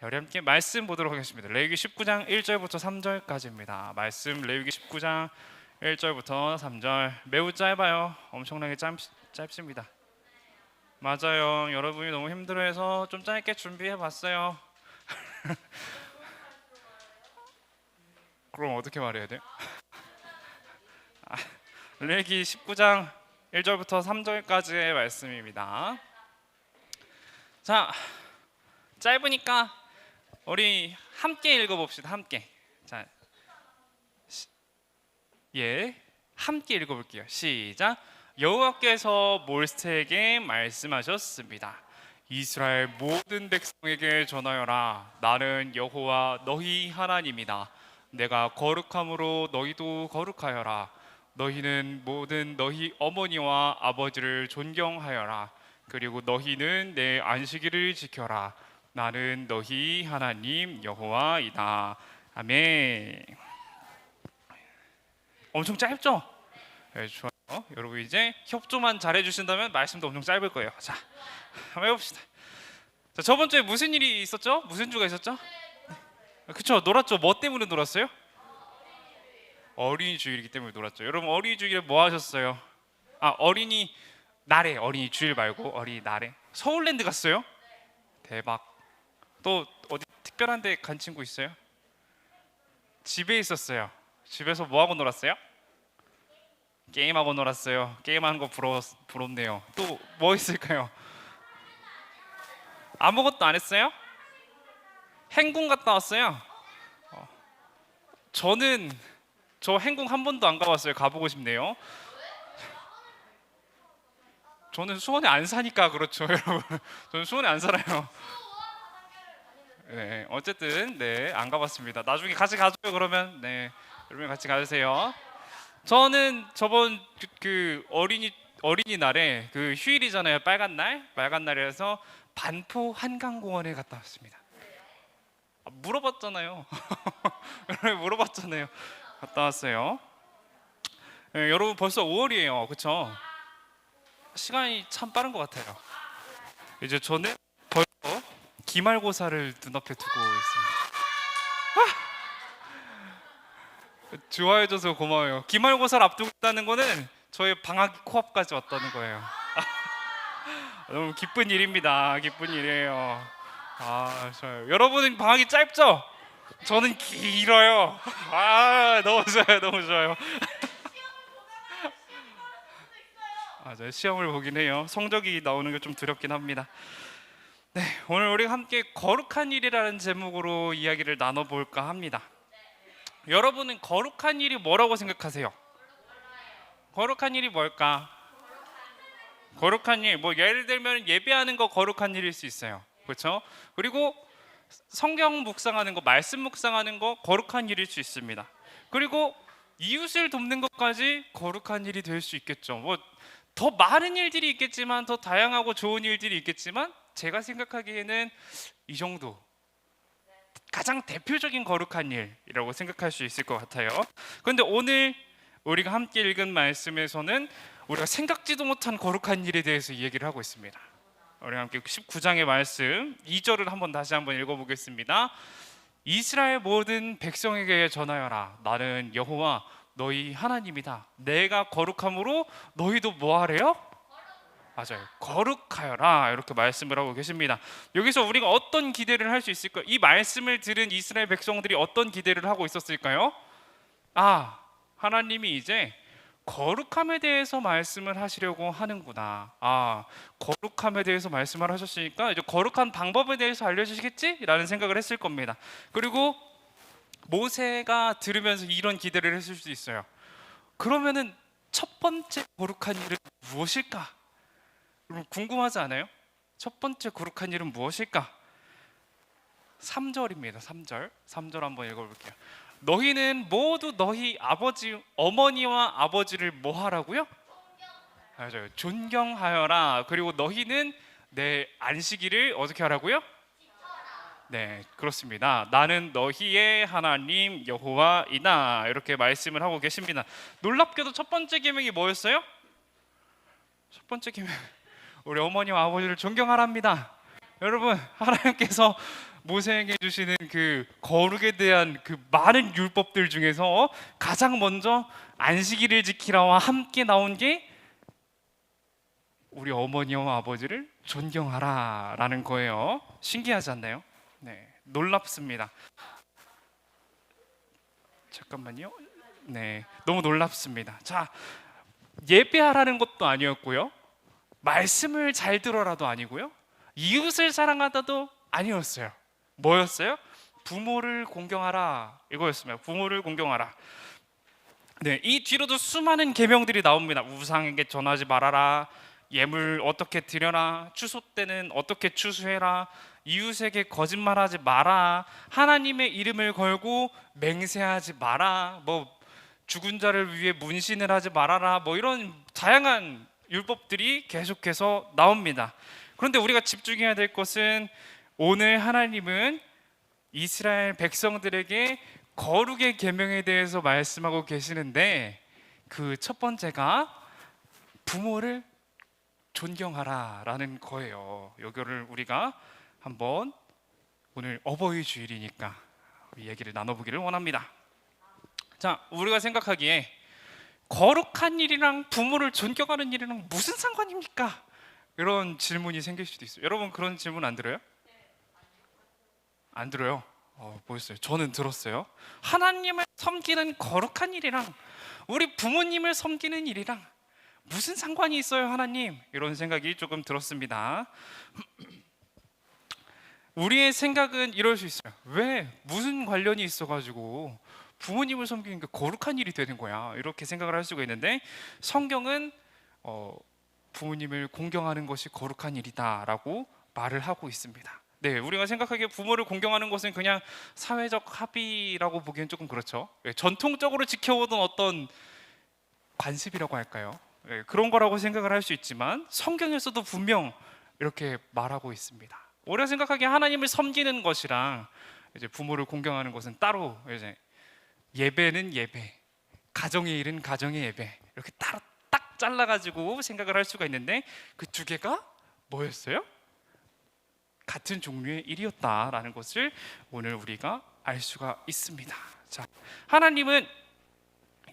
우리 함께 말씀 보도록 하겠습니다. 레위기 19장 1절부터 3절까지입니다. 말씀 레위기 19장 1절부터 3절. 매우 짧아요. 엄청나게 짧습니다. 맞아요. 여러분이 너무 힘들어해서 좀 짧게 준비해봤어요. 그럼 어떻게 말해야 돼요? 레위기 19장 1절부터 3절까지의 말씀입니다. 자, 짧으니까 우리 함께 읽어봅시다. 함께. 자, 함께 읽어볼게요. 시작. 여호와께서 모세에게 말씀하셨습니다. 이스라엘 모든 백성에게 전하여라. 나는 여호와 너희 하나님이다. 내가 거룩함으로 너희도 거룩하여라. 너희는 모든 너희 어머니와 아버지를 존경하여라. 그리고 너희는 내 안식일을 지켜라. 나는 너희 하나님 여호와이다. 아멘. 엄청 짧죠? 네, 좋아요. 여러분 이제 협조만 잘해주신다면 말씀도 엄청 짧을 거예요. 자, 한번 해봅시다. 자, 저번 주에 무슨 일이 있었죠? 무슨 주가 있었죠? 그쵸, 놀았죠. 뭐 때문에 놀았어요? 어린이 주일이기 때문에 놀았죠. 여러분 어린이 주일에 뭐 하셨어요? 어린이 날에, 어린이 주일 말고 어린이 날에 서울랜드 갔어요? 대박. 또 어디 특별한 데 간 친구 있어요? 집에 있었어요. 집에서 뭐 하고 놀았어요? 게임하고 놀았어요. 게임하는 거 부럽네요. 또 뭐 있을까요? 아무것도 안 했어요? 행궁 갔다 왔어요? 저 행궁 한 번도 안 가봤어요. 가보고 싶네요. 저는 수원에 안 사니까 그렇죠, 여러분. 저는 수원에 안 살아요. 네, 어쨌든 안 가봤습니다. 나중에 같이 가줘요. 그러면 여러분 같이 가주세요. 저는 저번 그 어린이날에 그 휴일이잖아요. 빨간 날이라서 반포 한강공원에 갔다 왔습니다. 물어봤잖아요. 물어봤잖아요. 갔다 왔어요. 네, 여러분 벌써 5월이에요. 그렇죠? 시간이 참 빠른 것 같아요. 이제 저는 벌써 기말고사를 눈앞에 두고 있습니다. 좋아해줘서 고마워요. 기말고사를 앞두고 있다는 거는 저의 방학이 코앞까지 왔다는 거예요. 너무 기쁜 일입니다. 기쁜 일이에요. 좋아요. 여러분은 방학이 짧죠? 저는 길어요. 너무 좋아요. 너무 좋아요. 맞아요. 시험을 보긴 해요. 성적이 나오는 게 좀 두렵긴 합니다. 네, 오늘 우리 함께 거룩한 일이라는 제목으로 이야기를 나눠볼까 합니다. 여러분은 거룩한 일이 뭐라고 생각하세요? 거룩한 일이 뭘까? 거룩한 일, 뭐 예를 들면 예배하는 거 거룩한 일일 수 있어요. 그렇죠? 그리고 성경 묵상하는 거, 말씀 묵상하는 거 거룩한 일일 수 있습니다. 그리고 이웃을 돕는 것까지 거룩한 일이 될 수 있겠죠. 뭐 더 많은 일들이 있겠지만, 더 다양하고 좋은 일들이 있겠지만, 제가 생각하기에는 이 정도 가장 대표적인 거룩한 일이라고 생각할 수 있을 것 같아요. 그런데 오늘 우리가 함께 읽은 말씀에서는 우리가 생각지도 못한 거룩한 일에 대해서 얘기를 하고 있습니다. 우리 함께 19장의 말씀 2절을 다시 한번 읽어보겠습니다. 이스라엘 모든 백성에게 전하여라. 나는 여호와 너희 하나님이다. 내가 거룩함으로 너희도 뭐 하래요? 맞아요. 거룩하여라. 이렇게 말씀을 하고 계십니다. 여기서 우리가 어떤 기대를 할 수 있을까요? 이 말씀을 들은 이스라엘 백성들이 어떤 기대를 하고 있었을까요? 하나님이 이제 거룩함에 대해서 말씀을 하시려고 하는구나. 거룩함에 대해서 말씀을 하셨으니까 이제 거룩한 방법에 대해서 알려주시겠지? 라는 생각을 했을 겁니다. 그리고 모세가 들으면서 이런 기대를 했을 수도 있어요. 그러면은 첫 번째 거룩한 일은 무엇일까? 여러분 궁금하지 않아요? 첫 번째 거룩한 일은 무엇일까? 3절입니다. 3절 한번 읽어볼게요. 너희는 모두 너희 어머니와 아버지를 뭐 하라고요? 맞아요. 존경하여라. 그리고 너희는 내 안식일을 어떻게 하라고요? 네, 그렇습니다. 나는 너희의 하나님 여호와이다. 이렇게 말씀을 하고 계십니다. 놀랍게도 첫 번째 계명이 뭐였어요? 첫 번째 계명, 우리 어머니와 아버지를 존경하랍니다. 여러분, 하나님께서 모세에게 주시는 그 거룩에 대한 그 많은 율법들 중에서 가장 먼저 안식일을 지키라와 함께 나온 게 우리 어머니와 아버지를 존경하라라는 거예요. 신기하지 않나요? 네, 놀랍습니다. 잠깐만요. 네, 너무 놀랍습니다. 자, 예배하라는 것도 아니었고요. 말씀을 잘 들어라도 아니고요. 이웃을 사랑하다도 아니었어요. 뭐였어요? 부모를 공경하라 이거였습니다. 부모를 공경하라. 네, 이 뒤로도 수많은 계명들이 나옵니다. 우상에게 전하지 말아라. 예물 어떻게 드려라. 추수 때는 어떻게 추수해라. 이웃에게 거짓말하지 마라. 하나님의 이름을 걸고 맹세하지 마라. 뭐 죽은 자를 위해 문신을 하지 말아라. 뭐 이런 다양한 율법들이 계속해서 나옵니다. 그런데 우리가 집중해야 될 것은 오늘 하나님은 이스라엘 백성들에게 거룩의 계명에 대해서 말씀하고 계시는데 그 첫 번째가 부모를 존경하라라는 거예요. 이거를 우리가 한번 오늘 어버이 주일이니까 얘기를 나눠보기를 원합니다. 자, 우리가 생각하기에 거룩한 일이랑 부모를 존경하는 일이랑 무슨 상관입니까? 이런 질문이 생길 수도 있어요. 여러분 그런 질문 안 들어요? 안 들어요? 뭐였어요? 저는 들었어요. 하나님을 섬기는 거룩한 일이랑 우리 부모님을 섬기는 일이랑 무슨 상관이 있어요, 하나님? 이런 생각이 조금 들었습니다. 우리의 생각은 이럴 수 있어요. 왜? 무슨 관련이 있어가지고 부모님을 섬기는 게 거룩한 일이 되는 거야, 이렇게 생각을 할 수가 있는데 성경은 부모님을 공경하는 것이 거룩한 일이다라고 말을 하고 있습니다. 네, 우리가 생각하기에 부모를 공경하는 것은 그냥 사회적 합의라고 보기엔 조금 그렇죠. 전통적으로 지켜오던 어떤 관습이라고 할까요? 그런 거라고 생각을 할 수 있지만 성경에서도 분명 이렇게 말하고 있습니다. 우리가 생각하기에 하나님을 섬기는 것이랑 이제 부모를 공경하는 것은 따로, 이제 예배는 예배, 가정의 일은 가정의 예배, 이렇게 따로 딱 잘라가지고 생각을 할 수가 있는데 그 두 개가 뭐였어요? 같은 종류의 일이었다라는 것을 오늘 우리가 알 수가 있습니다. 자, 하나님은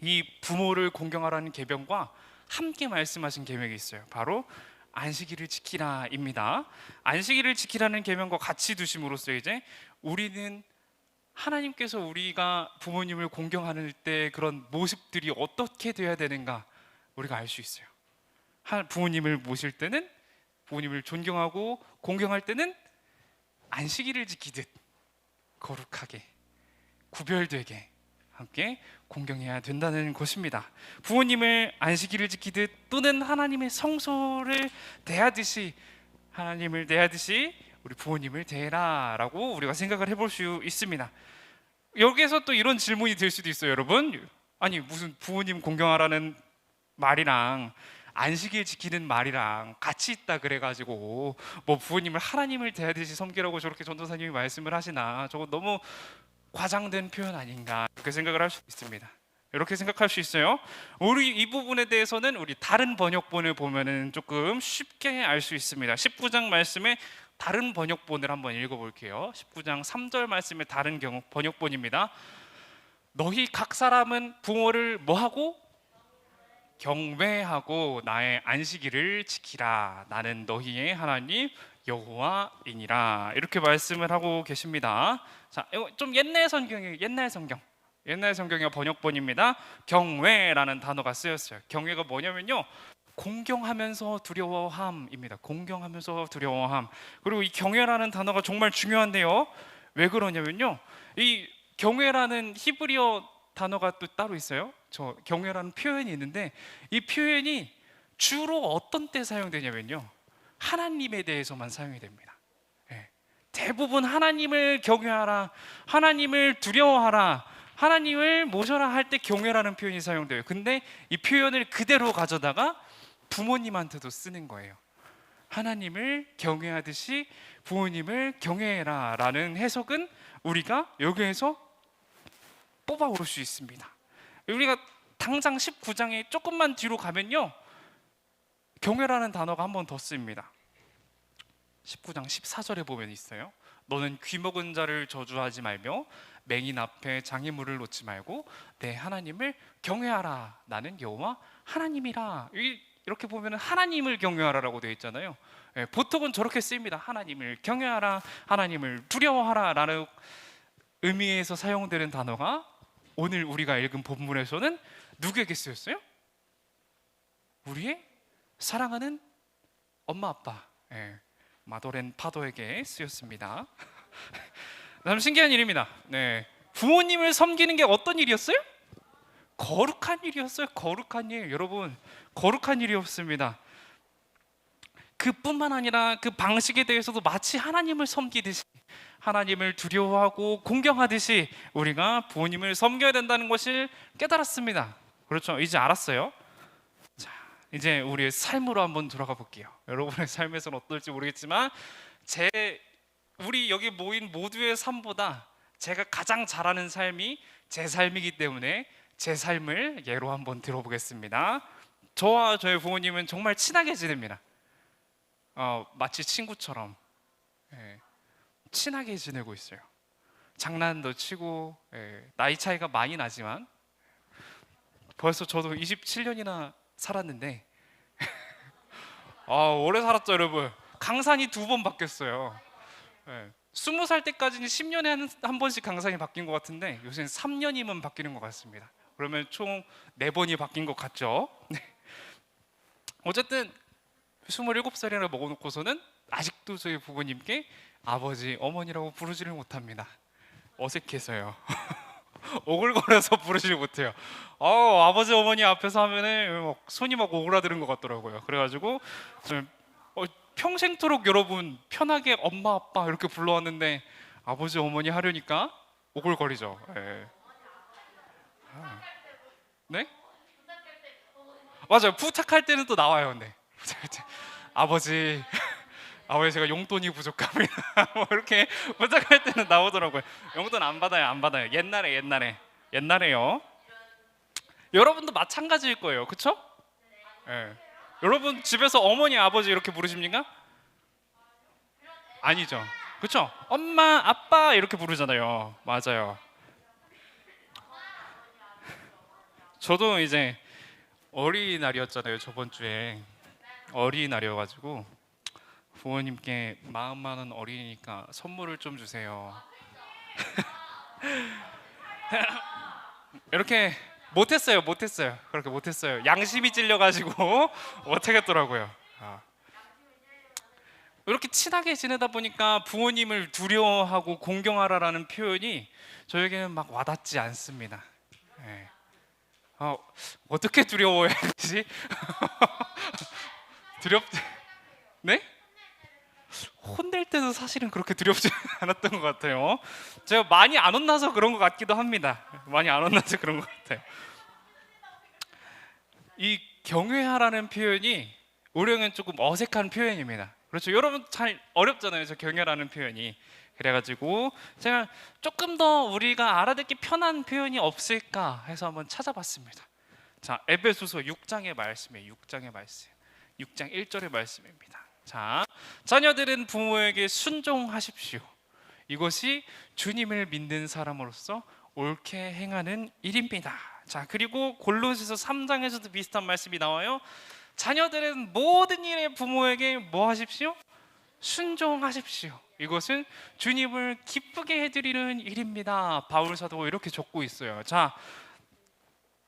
이 부모를 공경하라는 계명과 함께 말씀하신 계명이 있어요. 바로 안식일을 지키라입니다. 안식일을 지키라는 계명과 같이 두심으로써 이제 우리는 하나님께서 우리가 부모님을 공경하는 때 그런 모습들이 어떻게 돼야 되는가 우리가 알 수 있어요. 부모님을 모실 때는, 부모님을 존경하고 공경할 때는 안식일을 지키듯 거룩하게 구별되게 함께 공경해야 된다는 것입니다. 부모님을 안식일을 지키듯 또는 하나님의 성소를 대하듯이, 하나님을 대하듯이 우리 부모님을 대해라라고 우리가 생각을 해볼 수 있습니다. 여기에서 또 이런 질문이 들 수도 있어요, 여러분. 아니, 무슨 부모님 공경하라는 말이랑 안식일 지키는 말이랑 같이 있다 그래가지고 뭐 부모님을 하나님을 대하듯이 섬기라고 저렇게 전도사님이 말씀을 하시나, 저거 너무 과장된 표현 아닌가, 이렇게 생각을 할 수 있습니다. 이렇게 생각할 수 있어요. 우리 이 부분에 대해서는 우리 다른 번역본을 보면은 조금 쉽게 알 수 있습니다. 19장 말씀에 다른 번역본을 한번 읽어볼게요. 19장 3절 말씀의 다른 번역본입니다. 너희 각 사람은 부모를 뭐하고? 경외하고 나의 안식일을 지키라. 나는 너희의 하나님 여호와이니라. 이렇게 말씀을 하고 계십니다. 자, 이거 좀 옛날 성경이에요. 옛날 성경의 번역본입니다. 경외라는 단어가 쓰였어요. 경외가 뭐냐면요, 공경하면서 두려워함입니다. 공경하면서 두려워함. 그리고 이 경외라는 단어가 정말 중요한데요. 왜 그러냐면요, 이 경외라는 히브리어 단어가 또 따로 있어요. 저 경외라는 표현이 있는데 이 표현이 주로 어떤 때 사용되냐면요, 하나님에 대해서만 사용이 됩니다. 대부분 하나님을 경외하라, 하나님을 두려워하라, 하나님을 모셔라 할 때 경외라는 표현이 사용돼요. 근데 이 표현을 그대로 가져다가 부모님한테도 쓰는 거예요. 하나님을 경외하듯이 부모님을 경외해라 라는 해석은 우리가 여기에서 뽑아올 수 있습니다. 우리가 당장 19장에 조금만 뒤로 가면요, 경외라는 단어가 한 번 더 쓰입니다. 19장 14절에 보면 있어요. 너는 귀먹은 자를 저주하지 말며 맹인 앞에 장애물을 놓지 말고 내 하나님을 경외하라. 나는 여호와 하나님이라. 이렇게 보면 하나님을 경외하라라고 되어 있잖아요. 예, 보통은 저렇게 쓰입니다. 하나님을 경외하라, 하나님을 두려워하라 라는 의미에서 사용되는 단어가 오늘 우리가 읽은 본문에서는 누구에게 쓰였어요? 우리의 사랑하는 엄마 아빠, 마더렌 파더에게 쓰였습니다. 참 신기한 일입니다. 부모님을 섬기는 게 어떤 일이었어요? 거룩한 일이었어요. 거룩한 일. 여러분, 거룩한 일이었습니다. 그뿐만 아니라 그 방식에 대해서도 마치 하나님을 섬기듯이, 하나님을 두려워하고 공경하듯이 우리가 부모님을 섬겨야 된다는 것을 깨달았습니다. 그렇죠? 이제 알았어요. 자, 이제 우리의 삶으로 한번 돌아가 볼게요. 여러분의 삶에서는 어떨지 모르겠지만 우리 여기 모인 모두의 삶보다 제가 가장 잘하는 삶이 제 삶이기 때문에 제 삶을 예로 한번 들어보겠습니다. 저와 저희 부모님은 정말 친하게 지냅니다. 마치 친구처럼 친하게 지내고 있어요. 장난도 치고, 나이 차이가 많이 나지만 벌써 저도 27년이나 살았는데 오래 살았죠 여러분. 강산이 2번 바뀌었어요. 20살 때까지는 10년에 한 번씩 강산이 바뀐 것 같은데 요새는 3년이면 바뀌는 것 같습니다. 그러면 총 4번이 바뀐 것 같죠? 어쨌든 27살이나 먹어놓고서는 아직도 저희 부모님께 아버지, 어머니라고 부르지를 못합니다. 어색해서요. 오글거려서 부르지 못해요. 아버지, 어머니 앞에서 하면은 손이 막 오그라드는 것 같더라고요. 그래가지고 평생토록 여러분 편하게 엄마, 아빠 이렇게 불러왔는데 아버지, 어머니 하려니까 오글거리죠. 네? 맞아요. 부탁할 때는 또 나와요. 네. 아버지, 제가 용돈이 부족합니다. 뭐 이렇게 부탁할 때는 나오더라고요. 용돈 안 받아요, 안 받아요. 옛날에요. 여러분도 마찬가지일 거예요, 그렇죠? 여러분 집에서 어머니, 아버지 이렇게 부르십니까? 아니죠, 그렇죠? 엄마, 아빠 이렇게 부르잖아요. 맞아요. 저도 이제 어린이날이었잖아요. 저번 주에 어린이날이어가지고 부모님께 마음 많은 어린이니까 선물을 좀 주세요. 이렇게 못했어요. 그렇게 못했어요. 양심이 찔려가지고 못하겠더라고요. 이렇게 친하게 지내다 보니까 부모님을 두려워하고 공경하라라는 표현이 저에게는 막 와닿지 않습니다. 어떻게 두려워해야 되지? 네? 혼낼 때도 사실은 그렇게 두렵지 않았던 것 같아요. 제가 많이 안 혼나서 그런 것 같기도 합니다. 많이 안 혼나서 그런 것 같아요. 이 경외하라는 표현이 우리에게는 조금 어색한 표현입니다. 그렇죠? 여러분 잘 어렵잖아요. 저 경외라는 표현이. 그래가지고 제가 조금 더 우리가 알아듣기 편한 표현이 없을까 해서 한번 찾아봤습니다. 자, 에베소서 6장의 말씀이에요. 6장 1절의 말씀입니다. 자, 자녀들은 부모에게 순종하십시오. 이것이 주님을 믿는 사람으로서 옳게 행하는 일입니다. 자, 그리고 골로새서 3장에서도 비슷한 말씀이 나와요. 자녀들은 모든 일에 부모에게 뭐 하십시오? 순종하십시오. 이것은 주님을 기쁘게 해드리는 일입니다. 바울 사도가 이렇게 적고 있어요. 자,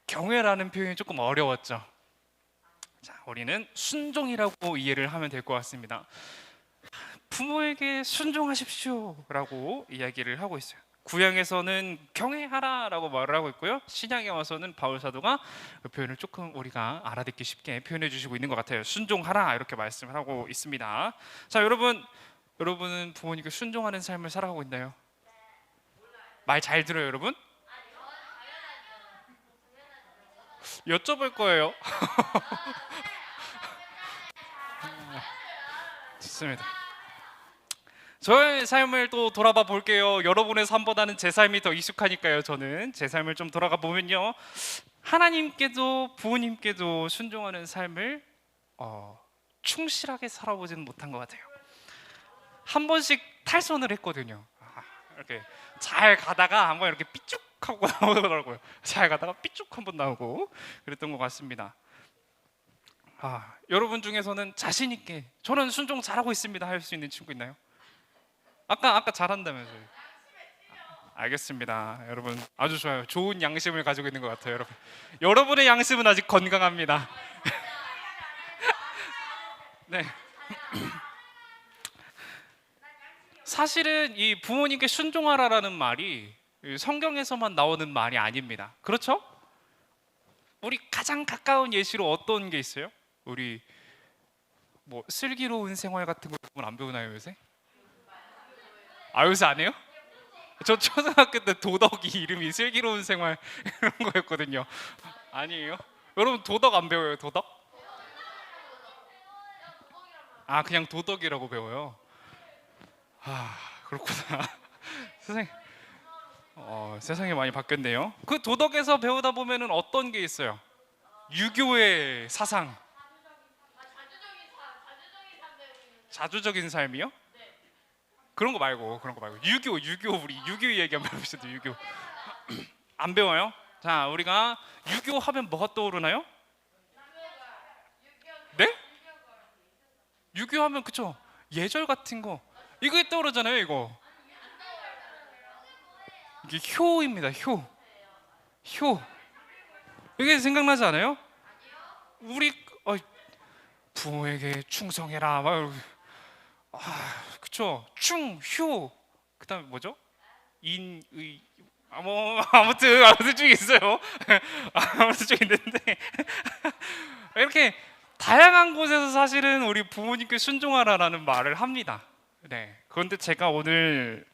경외라는 표현이 조금 어려웠죠. 자, 우리는 순종이라고 이해를 하면 될 것 같습니다. 부모에게 순종하십시오라고 이야기를 하고 있어요. 구약에서는 경외하라라고 말을 하고 있고요. 신약에 와서는 바울 사도가 그 표현을 조금 우리가 알아듣기 쉽게 표현해 주시고 있는 것 같아요. 순종하라 이렇게 말씀을 하고 있습니다. 자, 여러분은 부모님께 순종하는 삶을 살아가고 있나요? 말 잘 들어요, 여러분? 여쭤볼 거예요. 좋습니다. 저의 삶을 또 돌아봐 볼게요. 여러분의 삶보다는 제 삶이 더 익숙하니까요. 저는 제 삶을 좀 돌아가 보면요, 하나님께도 부모님께도 순종하는 삶을 충실하게 살아보지는 못한 것 같아요. 한 번씩 탈선을 했거든요. 이렇게 잘 가다가 한번 이렇게 삐죽하고 나오더라고요. 잘 가다가 삐죽 한번 나오고 그랬던 것 같습니다. 여러분 중에서는 자신 있게 저는 순종 잘하고 있습니다 할 수 있는 친구 있나요? 아까 잘한다면서요. 알겠습니다. 여러분 아주 좋아요. 좋은 양심을 가지고 있는 것 같아요. 여러분의 양심은 아직 건강합니다. 네. 사실은 이 부모님께 순종하라라는 말이 성경에서만 나오는 말이 아닙니다. 그렇죠? 우리 가장 가까운 예시로 어떤 게 있어요? 우리 뭐 슬기로운 생활 같은 거 안 배우나요 요새? 요새 안 해요? 저 초등학교 때 도덕이 이름이 슬기로운 생활 이런 거였거든요. 아니에요? 여러분 도덕 안 배워요? 도덕? 그냥 도덕이라고 배워요. 그렇구나. 세상 세상이 많이 바뀌었네요. 그 도덕에서 배우다 보면은 어떤 게 있어요? 유교의 사상. 자주적인 삶이요? 그런 거 말고 유교 우리 유교 얘기 한번 해봅시다. 유교 안 배워요? 자, 우리가 유교 하면 뭐가 떠오르나요? 네? 유교 하면 그쵸? 예절 같은 거 이거 떠오르잖아요. 이게 효입니다. 효 이게 생각나지 않아요? 우리 부모에게 충성해라 그쵸? 충효 그다음에 뭐죠? 인의 아무튼 쭉 있어요. 아무튼 쭉 있는데 이렇게 다양한 곳에서 사실은 우리 부모님께 순종하라라는 말을 합니다. 네. 그런데 제가 오늘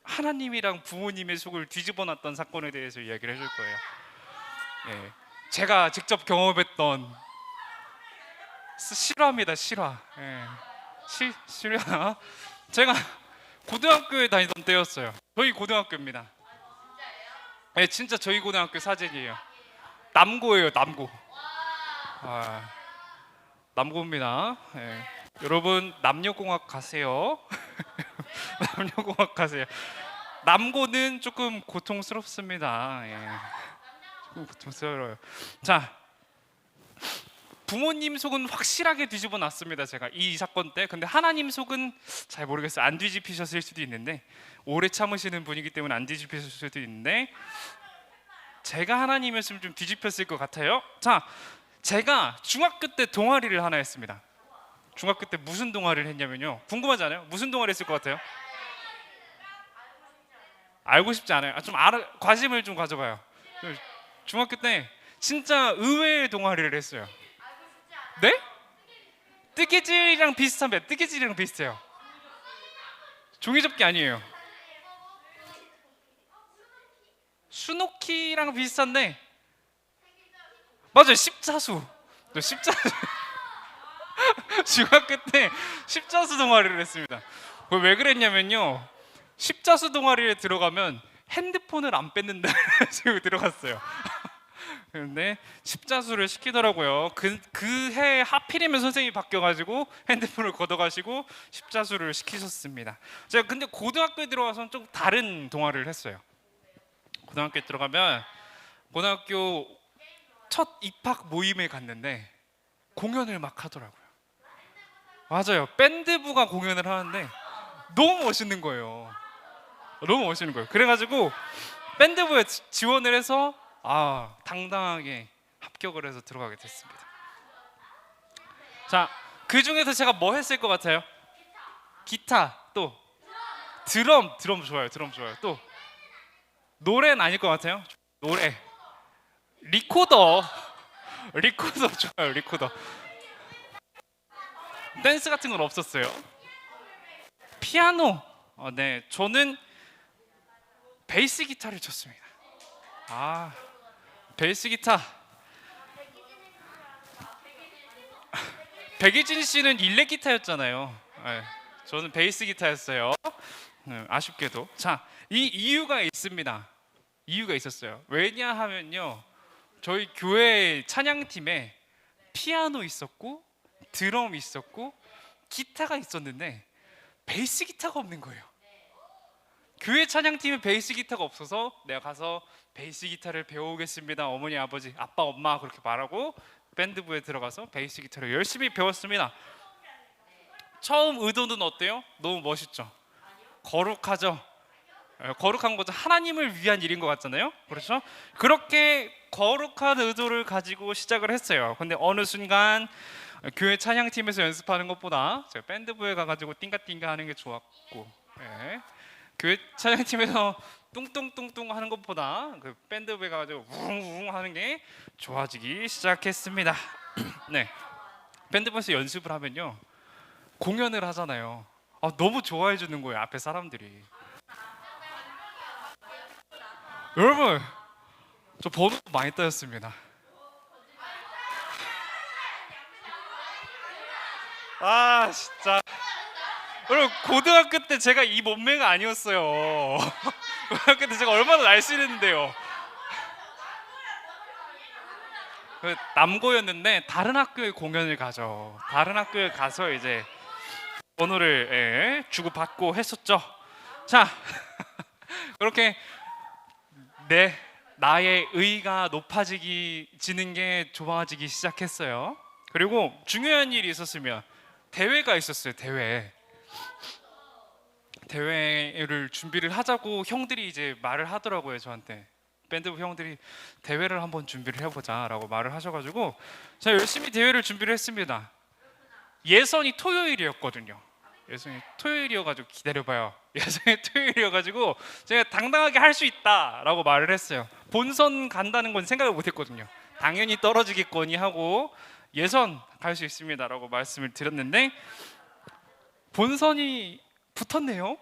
하나님이랑 부모님의 속을 뒤집어놨던 사건에 대해서 이야기를 해줄 거예요. 네. 제가 직접 경험했던 실화입니다. 실화. 네. 실화. 제가 고등학교에 다니던 때였어요. 저희 고등학교입니다. 네, 진짜 저희 고등학교 사진이에요. 남고예요, 남고. 남고입니다. 네. 여러분 남녀공학 가세요. 남녀공학 가세요. 남고는 조금 고통스럽습니다. 조금 고통스러워요. 자, 부모님 속은 확실하게 뒤집어 놨습니다. 제가 이 사건 때. 근데 하나님 속은 잘 모르겠어요. 안 뒤집히셨을 수도 있는데 오래 참으시는 분이기 때문에 안 뒤집히셨을 수도 있는데 제가 하나님이었으면 좀 뒤집혔을 것 같아요. 자, 제가 중학교 때 동아리를 하나 했습니다. 중학교 때 무슨 동아리를 했냐면요. 궁금하지 않아요? 무슨 동아리 했을 것 같아요? 알고 싶지 않아요? 관심을 좀 가져봐요. 중학교 때 진짜 의외의 동아리를 했어요. 네? 뜨개질이랑 비슷합니다. 뜨개질이랑 비슷해요. 종이접기 아니에요. 수놓기랑 비슷한데 맞아요. 십자수. 중학교 때 십자수 동아리를 했습니다. 왜 그랬냐면요. 십자수 동아리에 들어가면 핸드폰을 안 뺏는다 지고 들어갔어요. 그런데 십자수를 시키더라고요. 그 해 하필이면 선생님이 바뀌어가지고 핸드폰을 걷어가시고 십자수를 시키셨습니다. 제가 근데 고등학교에 들어가서는 좀 다른 동아리를 했어요. 고등학교에 들어가면 고등학교 첫 입학 모임에 갔는데 공연을 막 하더라고요. 맞아요. 밴드부가 공연을 하는데 너무 멋있는 거예요. 그래가지고 밴드부에 지원을 해서 당당하게 합격을 해서 들어가게 됐습니다. 자, 그 중에서 제가 뭐 했을 것 같아요? 기타, 또 드럼 좋아요. 또 노래는 아닐 것 같아요. 노래, 리코더 좋아요. 리코더. 댄스 같은 건 없었어요. 피아노. 네, 저는 베이스 기타를 쳤습니다. 베이스 기타. 백이진 씨는 일렉 기타였잖아요. 네, 저는 베이스 기타였어요. 아쉽게도. 자, 이 이유가 있습니다. 이유가 있었어요. 왜냐하면요, 저희 교회 찬양팀에 피아노 있었고 드럼 있었고 기타가 있었는데 베이스 기타가 없는 거예요. 교회 찬양팀에 베이스 기타가 없어서 내가 가서 베이스 기타를 배우겠습니다. 어머니, 아버지, 아빠, 엄마 그렇게 말하고 밴드부에 들어가서 베이스 기타를 열심히 배웠습니다. 처음 의도는 어때요? 너무 멋있죠? 거룩하죠? 거룩한 것은 하나님을 위한 일인 것 같잖아요. 그렇죠? 그렇게 거룩한 의도를 가지고 시작을 했어요. 근데 어느 순간 교회 찬양팀에서 연습하는 것보다 제가 밴드부에 가가지고 띵가띵가 하는 게 좋았고, 예. 교회 찬양팀에서 뚱뚱뚱뚱 하는 것보다 그 밴드부에 가가지고 웅웅 하는 게 좋아지기 시작했습니다. 네, 밴드부에서 연습을 하면요, 공연을 하잖아요. 너무 좋아해 주는 거예요, 앞에 사람들이. 여러분, 저 번호 많이 따였습니다. 진짜. 여러분, 고등학교 때 제가 이 몸매가 아니었어요. 고등학교 때 제가 얼마나 날씬했는데요. 남고였는데 다른 학교에 공연을 가죠. 다른 학교에 가서 이제 번호를 주고받고 했었죠. 자, 그렇게 나의 의가 지는 게 좋아지기 시작했어요. 그리고 중요한 일이 있었으면 대회가 있었어요. 대회를 준비를 하자고 형들이 이제 말을 하더라고요, 저한테. 밴드부 형들이 대회를 한번 준비를 해보자라고 말을 하셔가지고 제가 열심히 대회를 준비를 했습니다. 예선이 토요일이었거든요. 예선이 토요일이어가지고 기다려봐요. 예선이 토요일이어가지고 제가 당당하게 할 수 있다라고 말을 했어요. 본선 간다는 건 생각을 못했거든요. 당연히 떨어지겠거니 하고 예선 갈 수 있습니다라고 말씀을 드렸는데 본선이 붙었네요.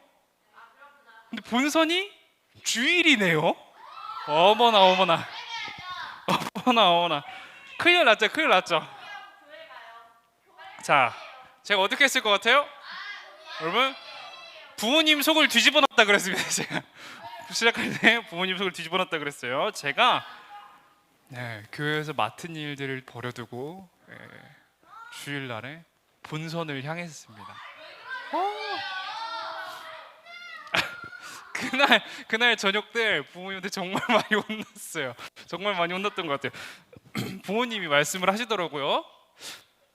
근데 본선이 주일이네요. 어머나 큰일 났죠. 자, 제가 어떻게 했을 것 같아요? 여러분, 부모님 속을 뒤집어 놨다 그랬습니다. 제가 시작할 때 부모님 속을 뒤집어 놨다 그랬어요. 제가 교회에서 맡은 일들을 버려두고 주일날에 본선을 향했습니다. 그날 저녁 때 부모님한테 정말 많이 혼났어요. 정말 많이 혼났던 것 같아요. 부모님이 말씀을 하시더라고요.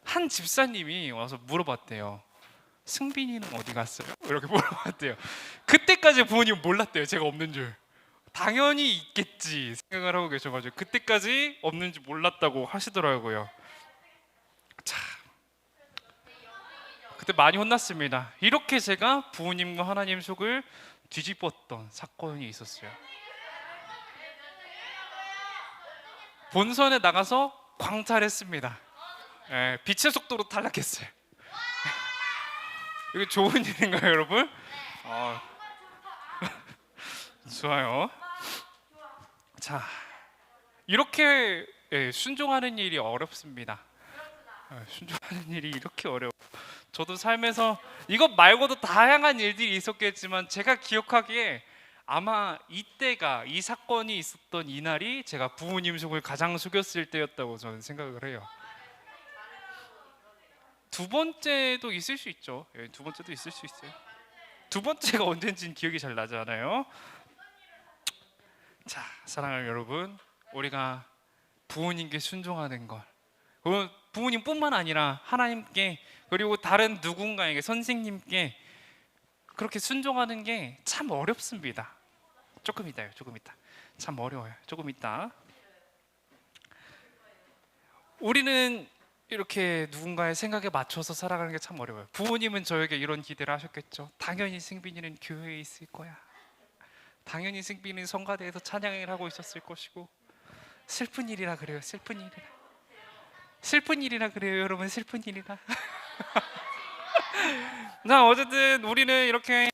한 집사님이 와서 물어봤대요. 승빈이는 어디 갔어요? 이렇게 물어봤대요. 그때까지 부모님은 몰랐대요. 제가 없는 줄. 당연히 있겠지 생각을 하고 계셔가지고 그때까지 없는지 몰랐다고 하시더라고요. 참, 그때 많이 혼났습니다. 이렇게 제가 부모님과 하나님 속을 뒤집었던 사건이 있었어요. 본선에 나가서 광탈했습니다. 빛의 속도로 탈락했어요. 이게 좋은 일인가요, 여러분? 좋아요. 자, 이렇게 순종하는 일이 어렵습니다. 순종하는 일이 이렇게 어려워. 저도 삶에서 이것 말고도 다양한 일들이 있었겠지만 제가 기억하기에 아마 이 사건이 있었던 이날이 제가 부모님 속을 가장 속였을 때였다고 저는 생각을 해요. 두 번째도 있을 수 있죠. 두 번째도 있을 수 있어요. 두 번째가 언젠지는 기억이 잘 나지 않아요. 자, 사랑하는 여러분, 우리가 부모님께 순종하는 것, 부모님뿐만 아니라 하나님께 그리고 다른 누군가에게, 선생님께 그렇게 순종하는 게 참 어렵습니다. 조금 이따요. 참 어려워요. 조금 이따. 우리는 이렇게 누군가의 생각에 맞춰서 살아가는 게 참 어려워요. 부모님은 저에게 이런 기대를 하셨겠죠. 당연히 승빈이는 교회에 있을 거야. 당연히 승빈이는 성가대에서 찬양을 하고 있었을 것이고. 슬픈 일이라 그래요. 슬픈 일이라 그래요, 여러분. 슬픈 일이라. 자, 어쨌든 우리는 이렇게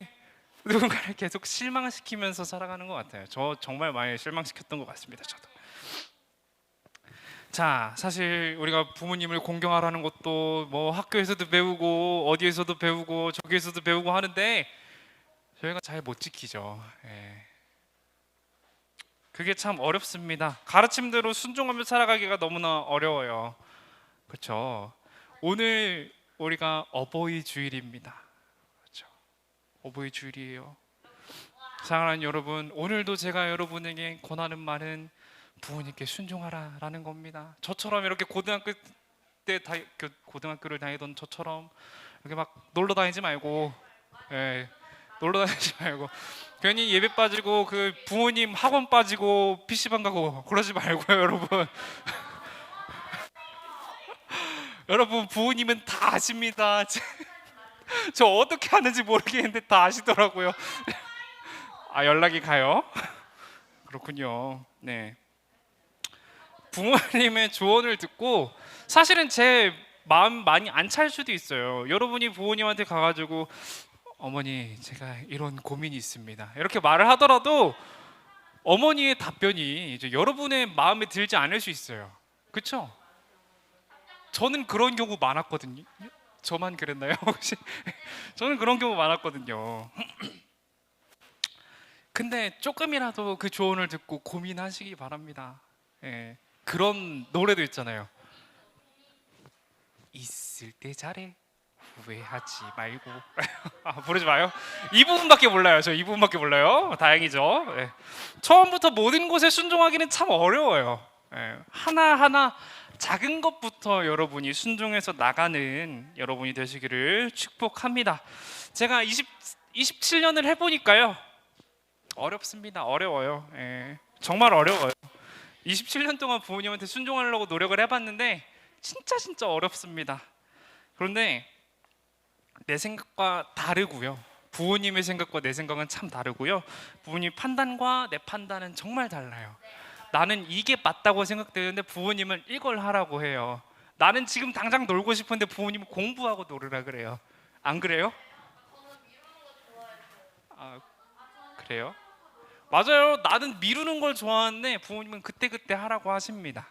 누군가를 계속 실망시키면서 살아가는 것 같아요. 저 정말 많이 실망시켰던 것 같습니다. 저도. 자, 사실 우리가 부모님을 공경하라는 것도 뭐 학교에서도 배우고 어디에서도 배우고 저기에서도 배우고 하는데 저희가 잘 못 지키죠. 그게 참 어렵습니다. 가르침대로 순종하며 살아가기가 너무나 어려워요. 그렇죠? 오늘 우리가 어버이 주일입니다. 그렇죠? 어버이 주일이에요. 사랑하는 여러분, 오늘도 제가 여러분에게 권하는 말은 부모님께 순종하라라는 겁니다. 저처럼 이렇게 고등학교를 다니던 저처럼 이렇게 막 놀러 다니지 말고, 예, 놀러 다니지 말고 괜히 예배 빠지고 그 부모님 학원 빠지고 PC방 가고 그러지 말고요, 여러분. 여러분 부모님은 다 아십니다. 저 어떻게 하는지 모르겠는데 다 아시더라고요. 아, 연락이 가요? 그렇군요. 네. 부모님의 조언을 듣고 사실은 제 마음 많이 안 찰 수도 있어요. 여러분이 부모님한테 가가지고 어머니 제가 이런 고민이 있습니다 이렇게 말을 하더라도 어머니의 답변이 이제 여러분의 마음에 들지 않을 수 있어요. 그렇죠? 저는 그런 경우 많았거든요. 저만 그랬나요? 혹시? 저는 그런 경우 많았거든요. 근데 조금이라도 그 조언을 듣고 고민하시기 바랍니다. 예, 그런 노래도 있잖아요. 있을 때 잘해 후회하지 말고. 아, 부르지 마요. 이 부분밖에 몰라요. 저 이 부분밖에 몰라요. 다행이죠. 예. 처음부터 모든 것에 순종하기는 참 어려워요. 예. 하나하나 작은 것부터 여러분이 순종해서 나가는 여러분이 되시기를 축복합니다. 제가 27년을 해보니까요, 어렵습니다. 어려워요. 예. 정말 어려워요. 27년 동안 부모님한테 순종하려고 노력을 해봤는데 진짜 어렵습니다. 그런데 내 생각과 다르고요, 부모님의 생각과 내 생각은 참 다르고요, 부모님 판단과 내 판단은 정말 달라요. 나는 이게 맞다고 생각되는데 부모님은 이걸 하라고 해요. 나는 지금 당장 놀고 싶은데 부모님은 공부하고 놀으라 그래요. 안 그래요? 아, 그래요? 맞아요. 나는 미루는 걸 좋아하는데 부모님은 그때그때 하라고 하십니다.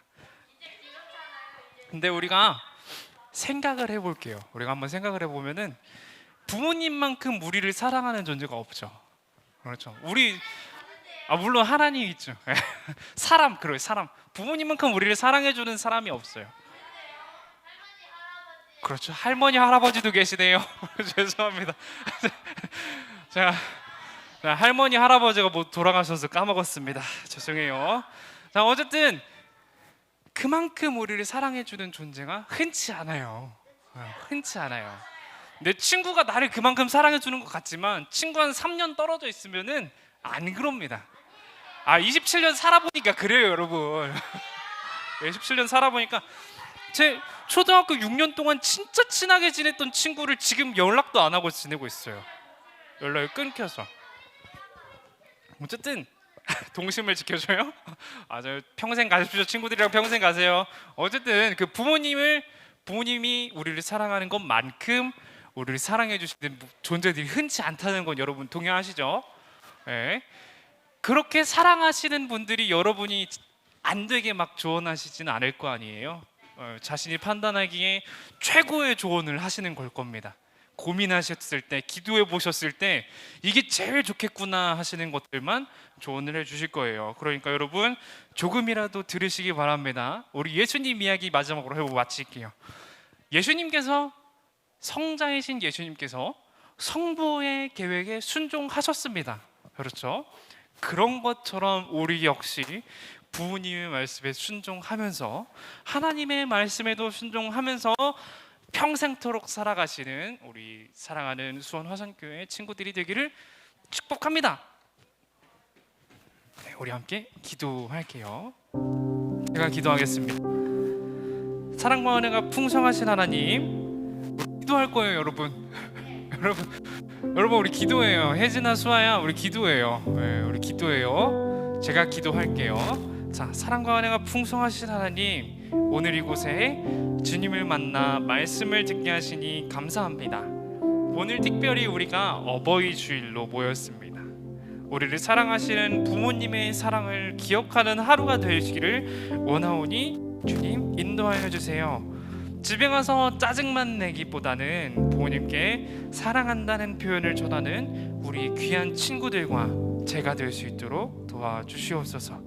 근데 우리가 생각을 해볼게요. 우리가 한번 생각을 해보면은 부모님만큼 우리를 사랑하는 존재가 없죠. 그렇죠. 물론 하나님 있죠. 그래요. 사람. 부모님만큼 우리를 사랑해주는 사람이 없어요. 그렇죠. 할머니 할아버지도 계시네요. 죄송합니다. 제가 할머니 할아버지가 뭐 돌아가셔서 까먹었습니다. 죄송해요. 자, 어쨌든 그만큼 우리를 사랑해주는 존재가 흔치 않아요. 흔치 않아요. 내 친구가 나를 그만큼 사랑해주는 것 같지만 친구 한 3년 떨어져 있으면은 안 그럽니다. 27년 살아보니까 그래요, 여러분. 27년 살아보니까 제 초등학교 6년 동안 진짜 친하게 지냈던 친구를 지금 연락도 안 하고 지내고 있어요. 연락이 끊겨서. 어쨌든 동심을 지켜줘요. 맞아요. 평생 가십시오. 친구들이랑 평생 가세요. 어쨌든 그 부모님이 우리를 사랑하는 것만큼 우리를 사랑해 주시는 존재들이 흔치 않다는 건 여러분 동의하시죠? 네. 그렇게 사랑하시는 분들이 여러분이 안 되게 막 조언하시지는 않을 거 아니에요. 자신이 판단하기에 최고의 조언을 하시는 걸 겁니다. 고민하셨을 때, 기도해 보셨을 때 이게 제일 좋겠구나 하시는 것들만 조언을 해주실 거예요. 그러니까 여러분 조금이라도 들으시기 바랍니다. 우리 예수님 이야기 마지막으로 해보고 마칠게요. 성자이신 예수님께서 성부의 계획에 순종하셨습니다. 그렇죠? 그런 것처럼 우리 역시 부모님의 말씀에 순종하면서 하나님의 말씀에도 순종하면서 평생토록 살아가시는 우리 사랑하는 수원 화산교회 친구들이 되기를 축복합니다. 네, 우리 함께 기도할게요. 제가 기도하겠습니다. 사랑과 은혜가 풍성하신 하나님, 기도할 거예요, 여러분. 여러분 우리 기도해요. 혜진아, 수아야, 우리 기도해요. 네, 우리 기도해요. 제가 기도할게요. 자, 사랑과 은혜가 풍성하신 하나님, 오늘 이곳에 주님을 만나 말씀을 듣게 하시니 감사합니다. 오늘 특별히 우리가 어버이 주일로 모였습니다. 우리를 사랑하시는 부모님의 사랑을 기억하는 하루가 되시기를 원하오니 주님 인도하여 주세요. 집에 가서 짜증만 내기보다는 부모님께 사랑한다는 표현을 전하는 우리 귀한 친구들과 제가 될 수 있도록 도와주시옵소서.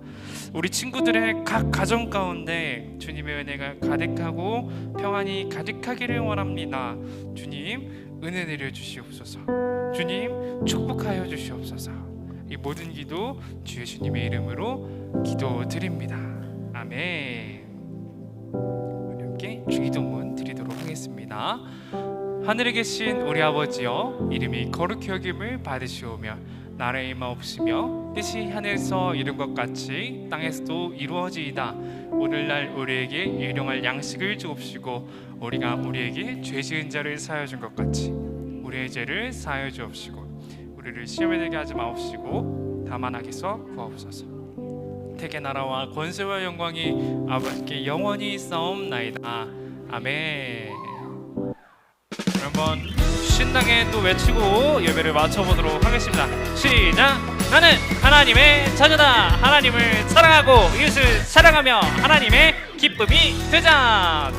우리 친구들의 각 가정 가운데 주님의 은혜가 가득하고 평안이 가득하기를 원합니다. 주님 은혜 내려 주시옵소서. 주님 축복하여 주시옵소서. 이 모든 기도 주 예수님의 이름으로 기도드립니다. 아멘. 우리 함께 주기도문 드리도록 하겠습니다. 하늘에 계신 우리 아버지여, 이름이 거룩히 여김을 받으시오며 나라의 임하옵시며 뜻이 하늘에서 이룬 것 같이 땅에서도 이루어지이다. 오늘날 우리에게 일용할 양식을 주옵시고 우리가 우리에게 죄 지은 자를 사하여 준 것 같이 우리의 죄를 사하여 주옵시고 우리를 시험에 들게 하지 마옵시고 다만 악에서 구하옵소서. 대개 나라와 권세와 영광이 아버지께 영원히 있사옵나이다. 아멘. 한번 신나게 또 외치고 예배를 마쳐보도록 하겠습니다. 시작! 나는 하나님의 자녀다. 하나님을 사랑하고 이웃을 사랑하며 하나님의 기쁨이 되자.